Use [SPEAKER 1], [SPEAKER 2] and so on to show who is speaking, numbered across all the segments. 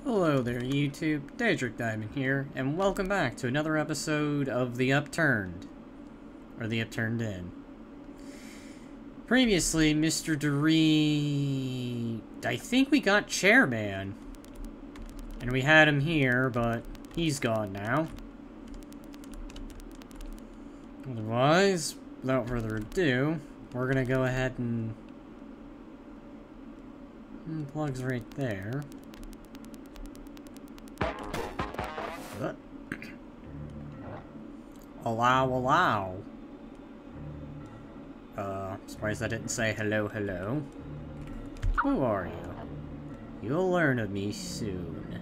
[SPEAKER 1] Hello there YouTube, Daedric Diamond here, and welcome back to another episode of the Upturned, or the Upturned Inn. Previously, Mr. Doree... I think we got Chairman. And we had him here, but he's gone now. Otherwise, without further ado, we're gonna go ahead and... Plug's right there. Allow. Surprised I didn't say hello. Who are you? You'll learn of me soon.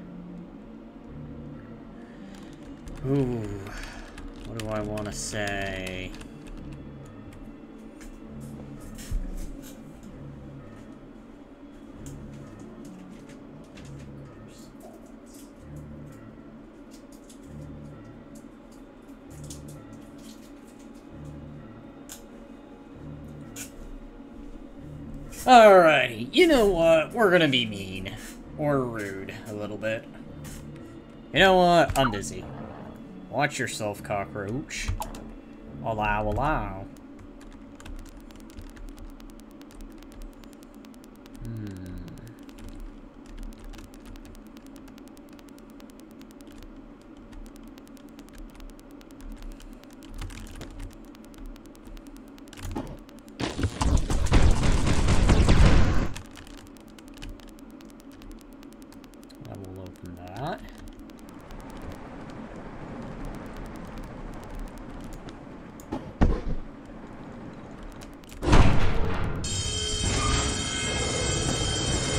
[SPEAKER 1] Ooh, what do I want to say? Alrighty, you know what? We're gonna be mean. Or rude, a little bit. You know what? I'm busy. Watch yourself, cockroach. Allow.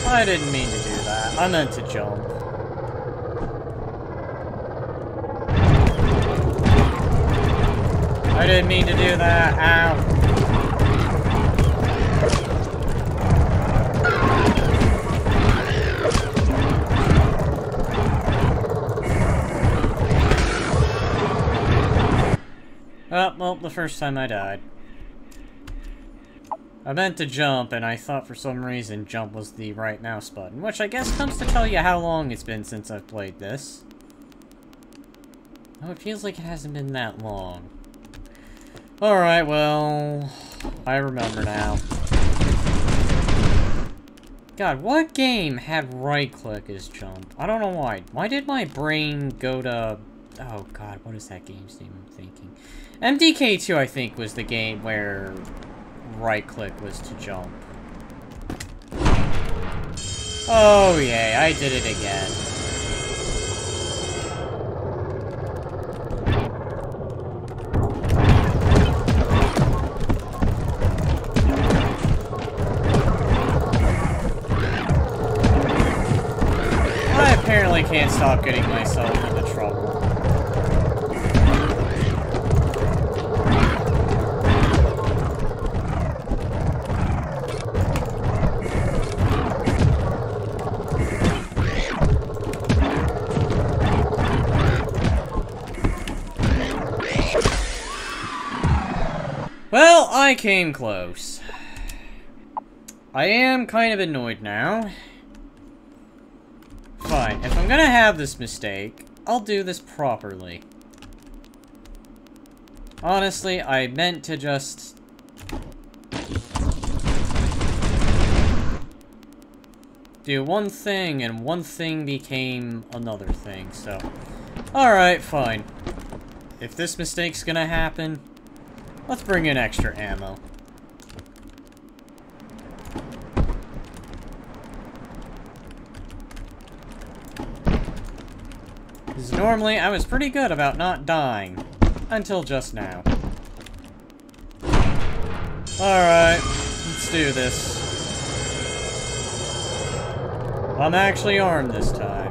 [SPEAKER 1] I didn't mean to do that. I meant to jump. I didn't mean to do that. Ow. Oh, well, the first time I died. I meant to jump, and I thought for some reason jump was the right mouse button, which I guess comes to tell you how long it's been since I've played this. Oh, it feels like it hasn't been that long. Alright, well... I remember now. God, what game had right-click as jump? I don't know why. Why did my brain go to... Oh god, what is that game's name I'm thinking? MDK2, I think, was the game where... right-click was to jump. Oh, yay, I did it again. I apparently can't stop getting myself into trouble. Well, I came close. I am kind of annoyed now. Fine, if I'm gonna have this mistake, I'll do this properly. Honestly, I meant to just... do one thing, and one thing became another thing, so... Alright, fine. If this mistake's gonna happen... let's bring in extra ammo. Because normally I was pretty good about not dying. Until just now. Alright, let's do this. I'm actually armed this time.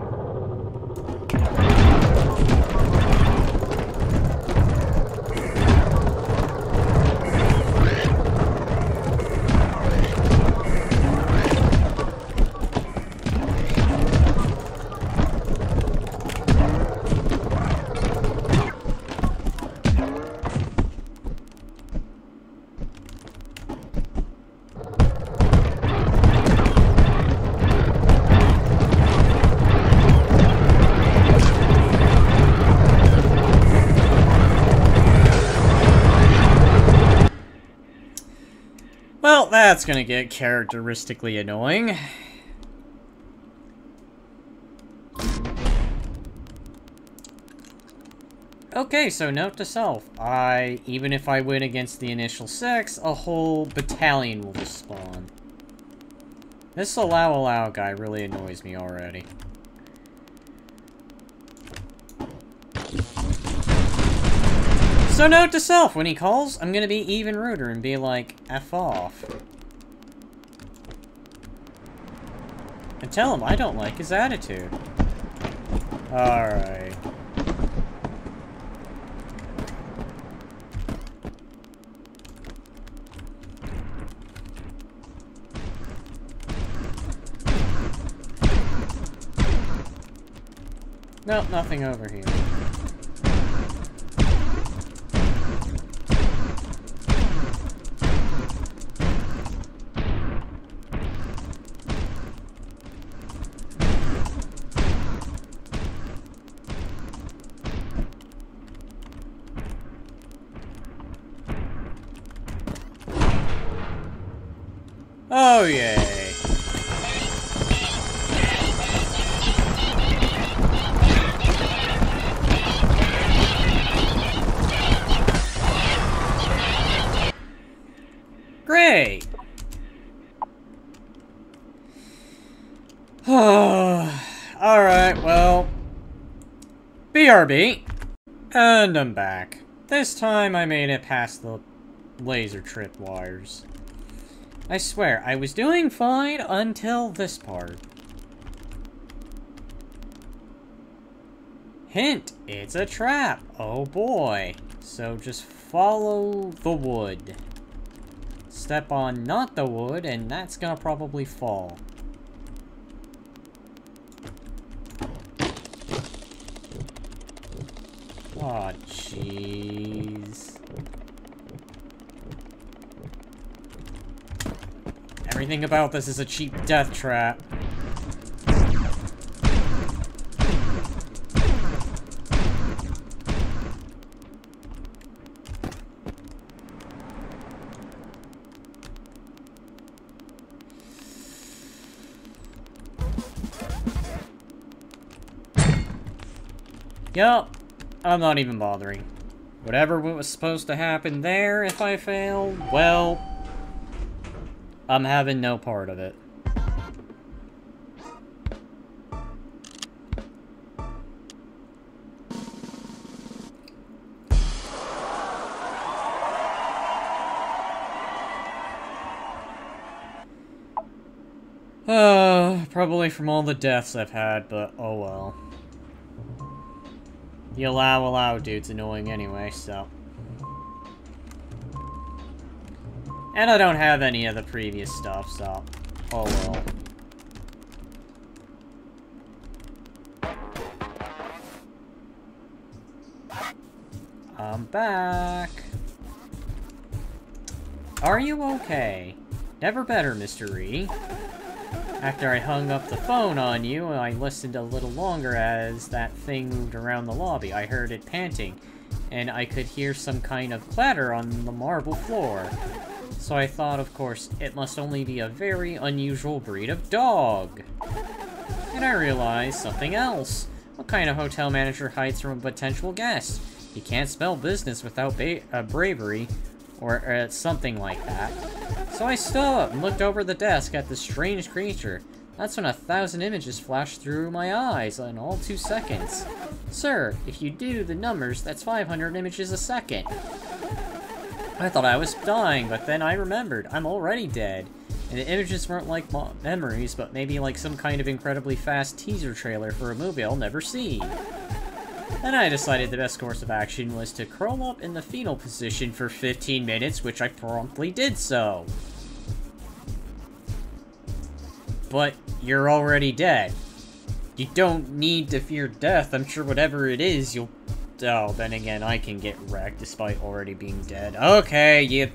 [SPEAKER 1] Well, that's gonna get characteristically annoying. Okay, so note to self. Even if I win against the initial 6, a whole battalion will just spawn. This allow guy really annoys me already. So note to self, when he calls, I'm gonna be even ruder and be like, F off. And tell him I don't like his attitude. Alright. Nope, nothing over here. Oh, yay. Great! Alright, well... BRB. And I'm back. This time I made it past the laser trip wires. I swear, I was doing fine until this part. Hint, it's a trap. Oh boy. So just follow the wood. Step on not the wood, and that's gonna probably fall. Aw, jeez. Everything about this is a cheap death trap. Yup, I'm not even bothering. Whatever was supposed to happen there if I fail, well, I'm having no part of it. Probably from all the deaths I've had, but oh well. The allow dude's annoying anyway, so. And I don't have any of the previous stuff, so oh well. I'm back. Are you okay? Never better, Mr. E. After I hung up the phone on you, I listened a little longer as that thing moved around the lobby. I heard it panting, and I could hear some kind of clatter on the marble floor. So I thought, of course, it must only be a very unusual breed of dog. And I realized something else. What kind of hotel manager hides from a potential guest? You can't spell business without bravery, or something like that. So I stood up and looked over the desk at the strange creature. That's when 1,000 images flashed through my eyes in all 2 seconds. Sir, if you do the numbers, that's 500 images a second. I thought I was dying, but then I remembered I'm already dead. And the images weren't like memories, but maybe like some kind of incredibly fast teaser trailer for a movie I'll never see. Then I decided the best course of action was to curl up in the fetal position for 15 minutes, which I promptly did so. But you're already dead. You don't need to fear death. I'm sure whatever it is, you'll... Oh, then again, I can get wrecked despite already being dead. Okay, you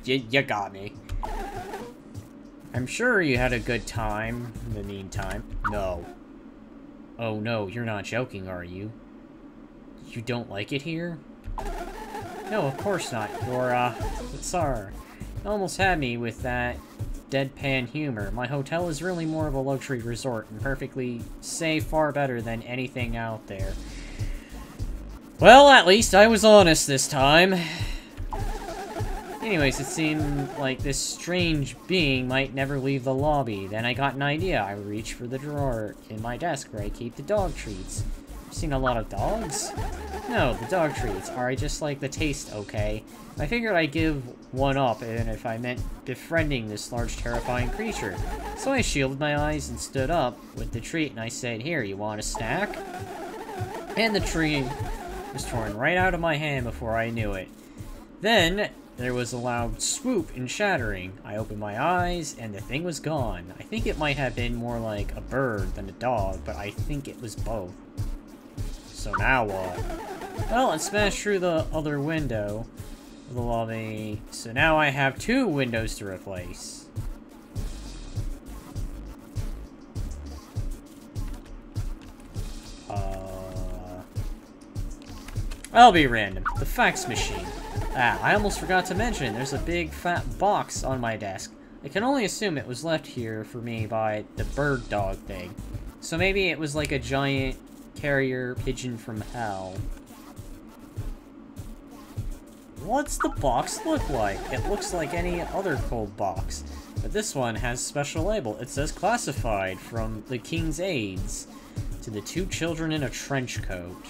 [SPEAKER 1] got me. I'm sure you had a good time in the meantime. No. Oh no, you're not joking, are you? You don't like it here? No, of course not. You're, sorry. You almost had me with that. deadpan humor. My hotel is really more of a luxury resort and perfectly safe, far better than anything out there. Well, at least I was honest this time. Anyways, it seemed like this strange being might never leave the lobby. Then I got an idea. I reached for the drawer in my desk where I keep the dog treats. Seen a lot of dogs? No, the dog treats. Are I just like the taste okay? I figured I'd give one up, and if I meant befriending this large, terrifying creature. So I shielded my eyes and stood up with the treat, and I said, "Here, you want a snack?" And the treat was torn right out of my hand before I knew it. Then there was a loud swoop and shattering. I opened my eyes, and the thing was gone. I think it might have been more like a bird than a dog, but I think it was both. So now what? Well, it smashed through the other window of the lobby, so now I have 2 windows to replace. I'll be random. The fax machine. I almost forgot to mention, there's a big fat box on my desk. I can only assume it was left here for me by the bird dog thing. So maybe it was like a giant carrier pigeon from hell. What's the box look like? It looks like any other cold box, but this one has a special label. It says classified from the King's Aides to the 2 children in a trench coat.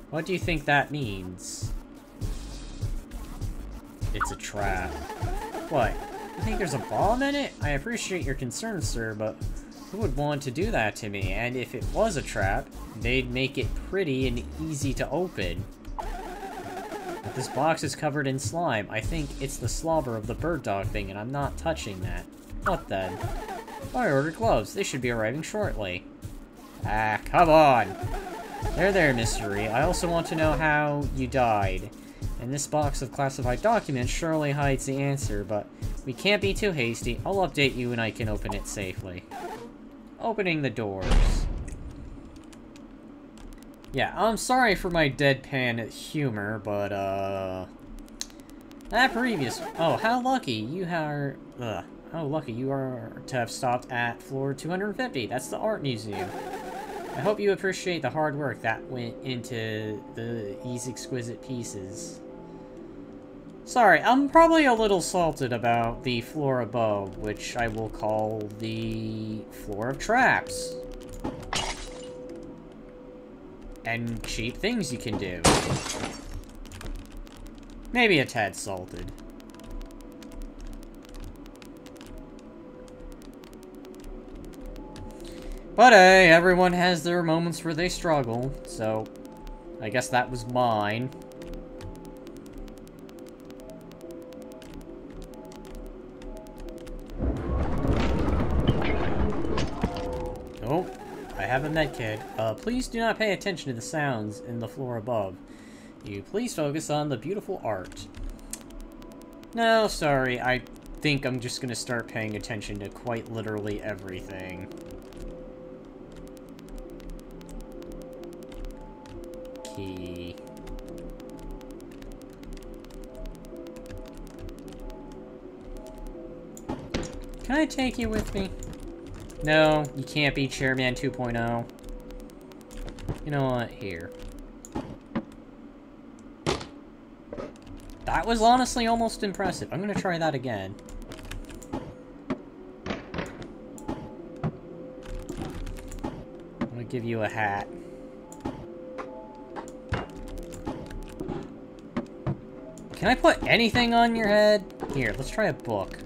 [SPEAKER 1] What do you think that means? It's a trap. What? You think there's a bomb in it? I appreciate your concern, sir, but who would want to do that to me? And if it was a trap, they'd make it pretty and easy to open. But this box is covered in slime. I think it's the slobber of the bird dog thing, and I'm not touching that. What then? I ordered gloves. They should be arriving shortly. Ah, come on! There, mystery. I also want to know how you died. And this box of classified documents surely hides the answer, but we can't be too hasty. I'll update you when I can open it safely. Opening the doors. Yeah, I'm sorry for my deadpan humor, but, that previous... Oh, how lucky you are... How lucky you are to have stopped at floor 250. That's the art museum. I hope you appreciate the hard work that went into these exquisite pieces. Sorry, I'm probably a little salted about the floor above, which I will call the floor of traps. And cheap things you can do. Maybe a tad salted. But hey, everyone has their moments where they struggle, so I guess that was mine. Oh, I have a medkit. Please do not pay attention to the sounds in the floor above. You please focus on the beautiful art. No, sorry, I think I'm just gonna start paying attention to quite literally everything. Key. Can I take you with me? No, you can't be Chairman 2.0. You know what? Here. That was honestly almost impressive. I'm gonna try that again. I'm gonna give you a hat. Can I put anything on your head? Here, let's try a book.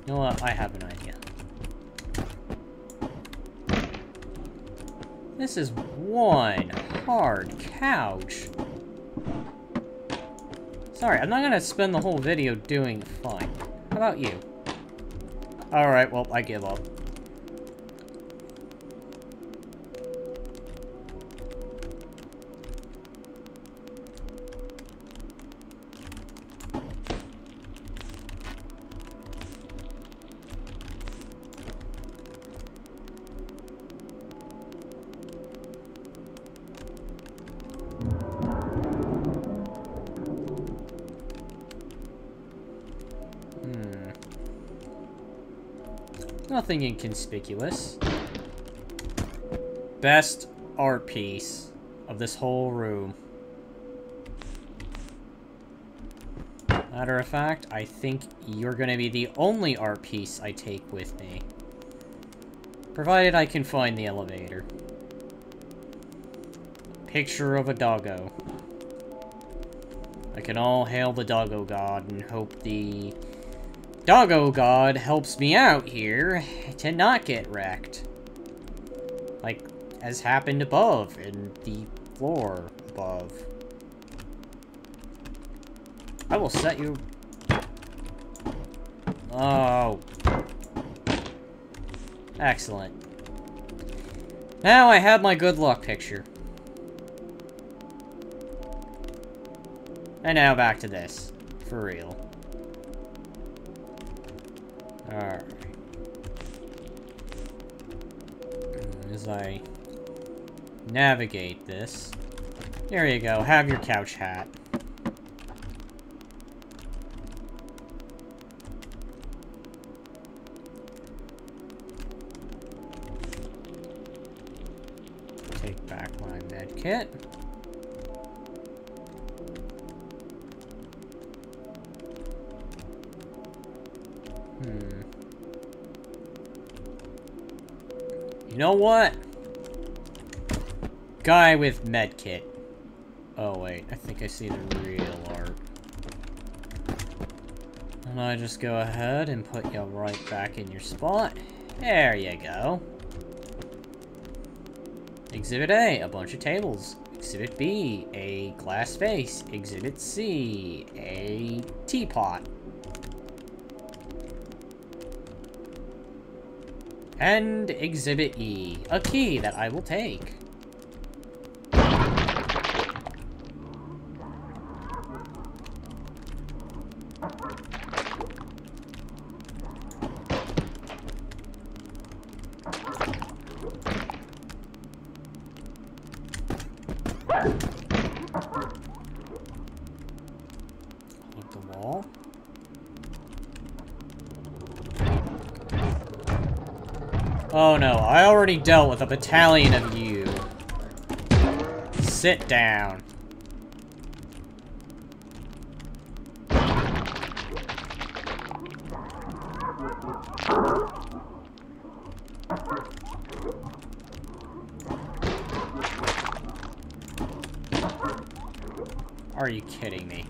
[SPEAKER 1] You know what? I have an idea. This is one hard couch. Sorry, I'm not gonna spend the whole video doing fine. How about you? Alright, well, I give up. Nothing inconspicuous. Best art piece of this whole room. Matter of fact, I think you're gonna be the only art piece I take with me. Provided I can find the elevator. Picture of a doggo. I can all hail the doggo god and hope the doggo god helps me out here to not get wrecked. Like, as happened above, in the floor above. I will set you... Oh. Excellent. Now I have my good luck picture. And now back to this. For real. Alright. As I navigate this. There you go. Have your couch hat. Take back my med kit. You know what? Guy with medkit. Oh wait, I think I see the real art. And I just go ahead and put you right back in your spot. There you go. Exhibit A, a bunch of tables. Exhibit B, a glass vase. Exhibit C, a teapot. And Exhibit E, a key that I will take. Look the wall. Oh no, I already dealt with a battalion of you. Sit down. Are you kidding me?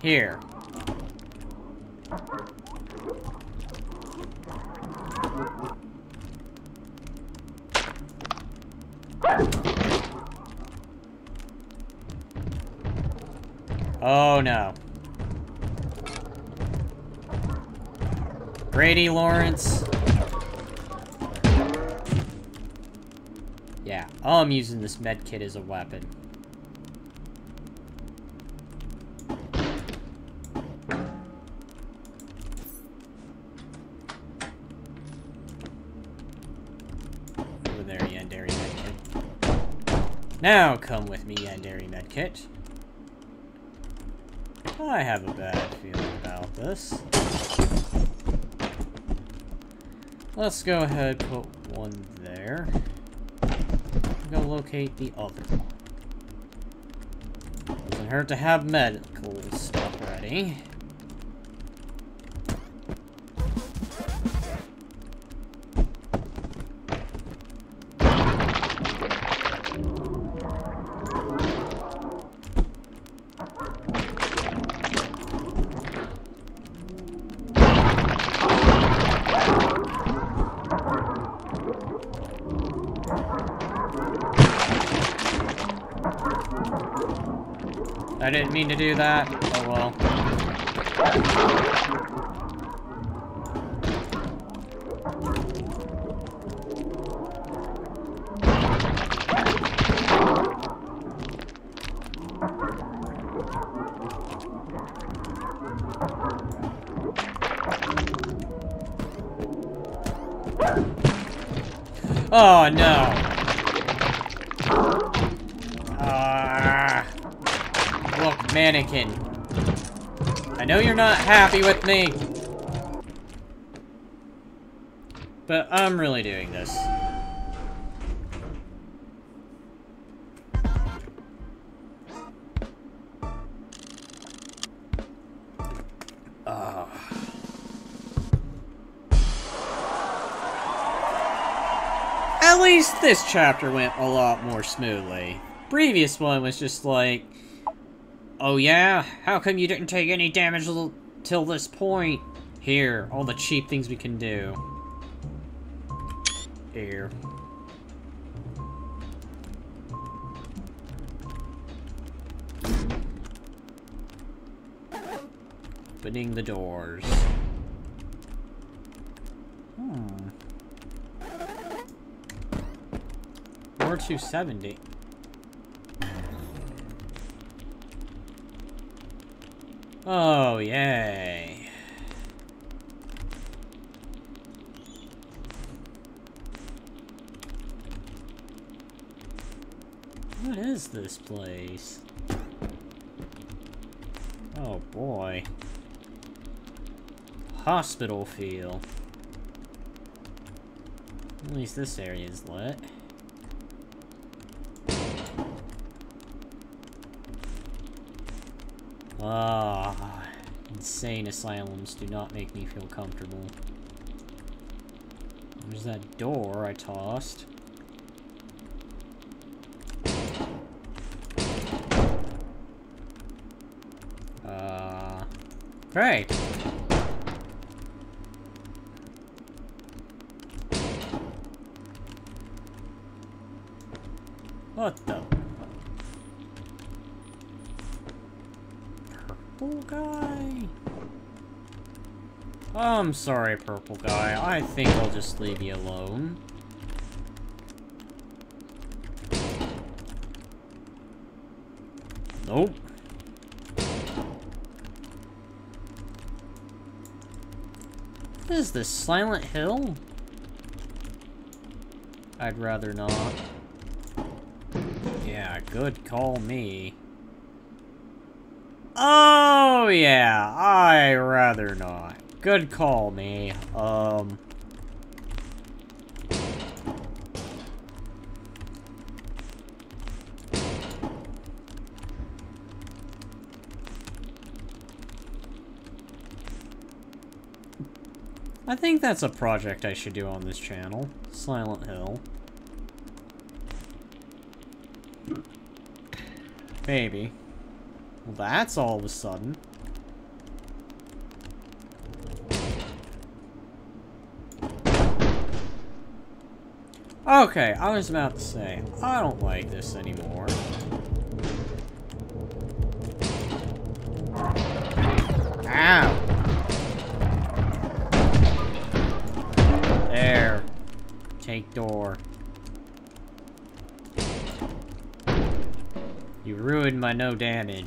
[SPEAKER 1] Here. Oh no. Brady Lawrence. Yeah, I'm using this med kit as a weapon. Over there, Yandere medkit. Now come with me, Yandere medkit. I have a bad feeling about this. Let's go ahead, put one there. Go locate the other one. Doesn't hurt to have medical stuff ready. I didn't mean to do that. Oh well. Oh no. Look, mannequin. I know you're not happy with me. But I'm really doing this. At least this chapter went a lot more smoothly. Previous one was just like, oh yeah? How come you didn't take any damage till this point? Here, all the cheap things we can do. Here. Opening the doors. Or 270. Oh, yay. What is this place? Oh boy. Hospital feel. At least this area is lit. Ah, insane asylums do not make me feel comfortable. There's that door I tossed. Great. What the? Purple guy? Oh, I'm sorry, purple guy. I think I'll just leave you alone. Nope. What is this, Silent Hill? I'd rather not. Yeah, good call me. Oh, yeah, I'd rather not. Good call me. I think that's a project I should do on this channel. Silent Hill. Maybe. Well, that's all of a sudden. Okay, I was about to say, I don't like this anymore. Ow! There. Take door. You ruined my no damage.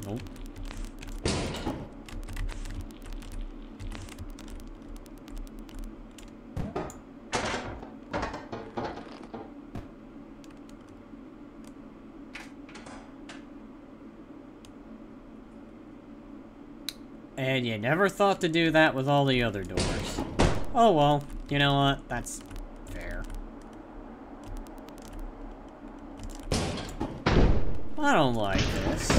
[SPEAKER 1] Nope. And you never thought to do that with all the other doors. Oh well, you know what? That's fair. I don't like this.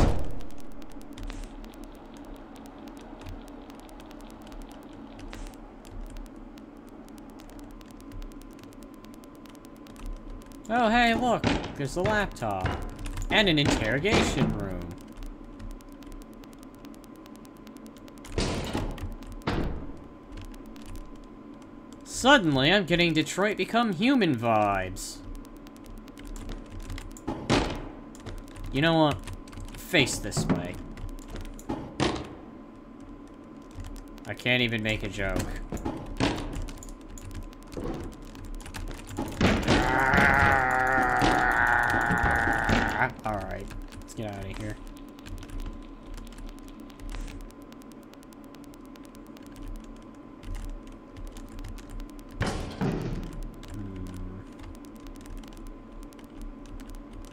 [SPEAKER 1] Oh hey, look! There's the laptop. And an interrogation room. Suddenly, I'm getting Detroit Become Human vibes. You know what? Face this way. I can't even make a joke. Alright, let's get out of here.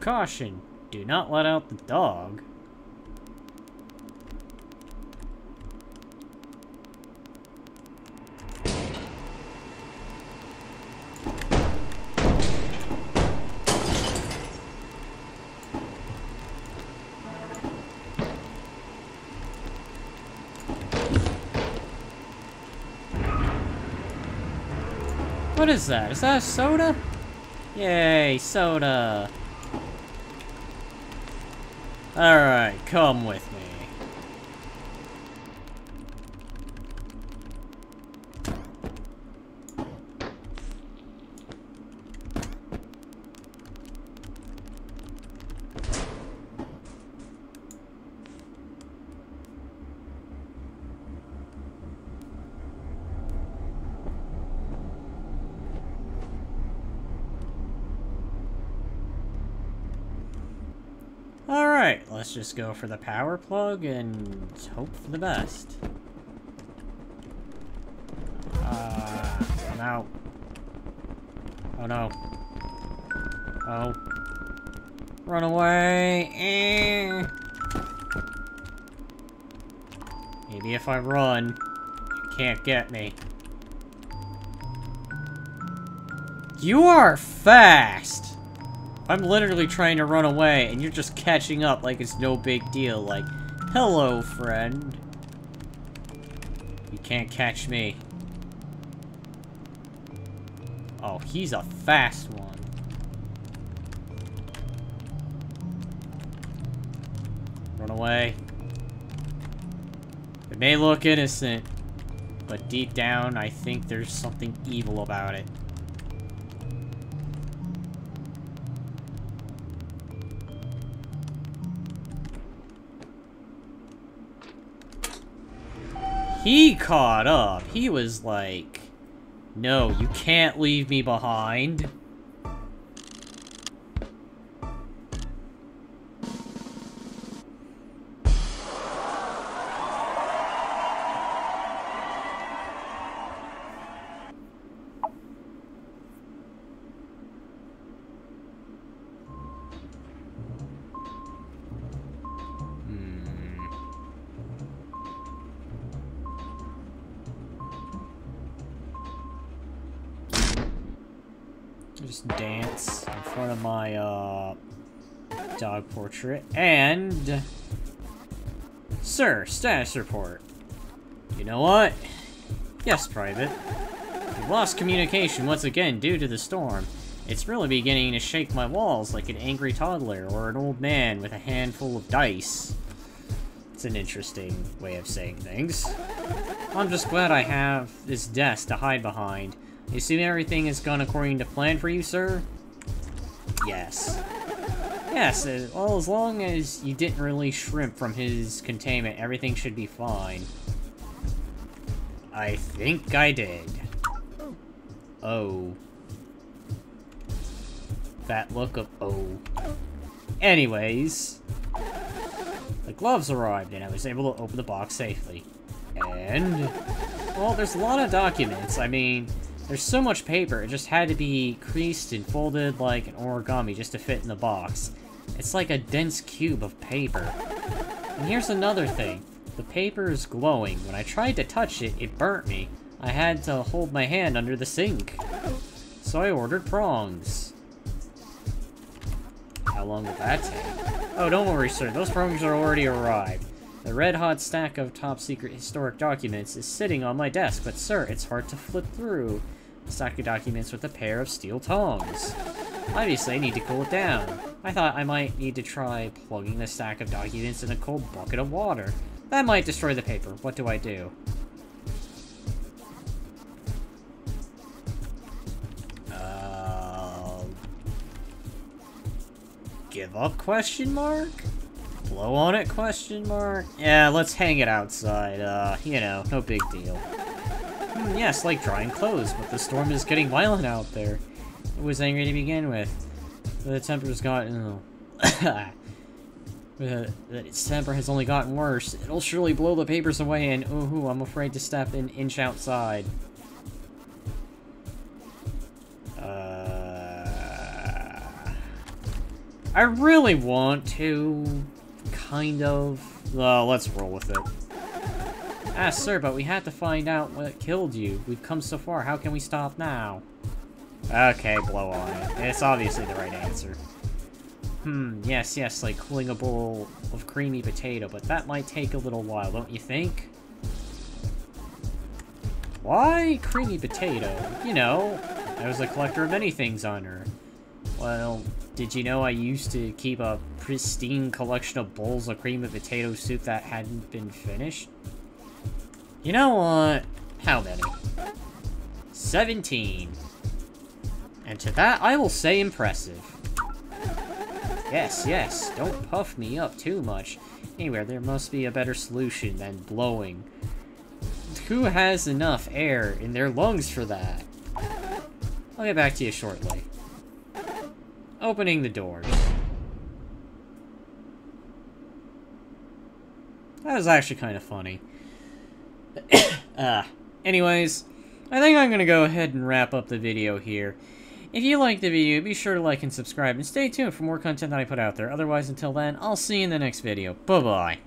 [SPEAKER 1] Caution, do not let out the dog. What is that? Is that a soda? Yay, soda! Alright, come with me. Alright, let's just go for the power plug and hope for the best. I'm out. Oh no. Oh. Run away! Maybe if I run, you can't get me. You are fast! I'm literally trying to run away, and you're just catching up like it's no big deal. Like, hello, friend. You can't catch me. Oh, he's a fast one. Run away. It may look innocent, but deep down, I think there's something evil about it. He caught up. He was like, no, you can't leave me behind. Just dance in front of my, dog portrait. And... Sir, status report. You know what? Yes, Private. We've lost communication once again due to the storm. It's really beginning to shake my walls like an angry toddler or an old man with a handful of dice. It's an interesting way of saying things. I'm just glad I have this desk to hide behind. You assume everything has gone according to plan for you, sir? Yes. Yes, well, as long as you didn't really shrimp from his containment, everything should be fine. I think I did. Oh. That look of oh. Anyways. The gloves arrived, and I was able to open the box safely. And... well, there's a lot of documents. I mean... there's so much paper, it just had to be creased and folded like an origami just to fit in the box. It's like a dense cube of paper. And here's another thing. The paper is glowing. When I tried to touch it, it burnt me. I had to hold my hand under the sink. So I ordered prongs. How long will that take? Oh, don't worry, sir. Those prongs are already arrived. The red-hot stack of top-secret historic documents is sitting on my desk, but sir, it's hard to flip through. A stack of documents with a pair of steel tongs. Obviously, I need to cool it down. I thought I might need to try plugging the stack of documents in a cold bucket of water. That might destroy the paper. What do I do? Give up, question mark? Blow on it, question mark? Yeah, let's hang it outside, you know, no big deal. Yes, like drying clothes, but the storm is getting violent out there. It was angry to begin with. The temperature's gotten... its temper has only gotten worse. It'll surely blow the papers away, and ooh, I'm afraid to step an inch outside. I really want to... kind of... let's roll with it. Ah, sir, but we had to find out what killed you. We've come so far, how can we stop now? Okay, blow on it. It's obviously the right answer. Yes, like cooling a bowl of creamy potato, but that might take a little while, don't you think? Why creamy potato? You know, I was a collector of many things on Earth. Well, did you know I used to keep a pristine collection of bowls of creamy potato soup that hadn't been finished? You know what? How many? 17. And to that, I will say impressive. Yes, don't puff me up too much. Anyway, there must be a better solution than blowing. Who has enough air in their lungs for that? I'll get back to you shortly. Opening the doors. That was actually kind of funny. Anyways, I think I'm gonna go ahead and wrap up the video here. If you liked the video, be sure to like and subscribe, and stay tuned for more content that I put out there. Otherwise, until then, I'll see you in the next video. Bye-bye.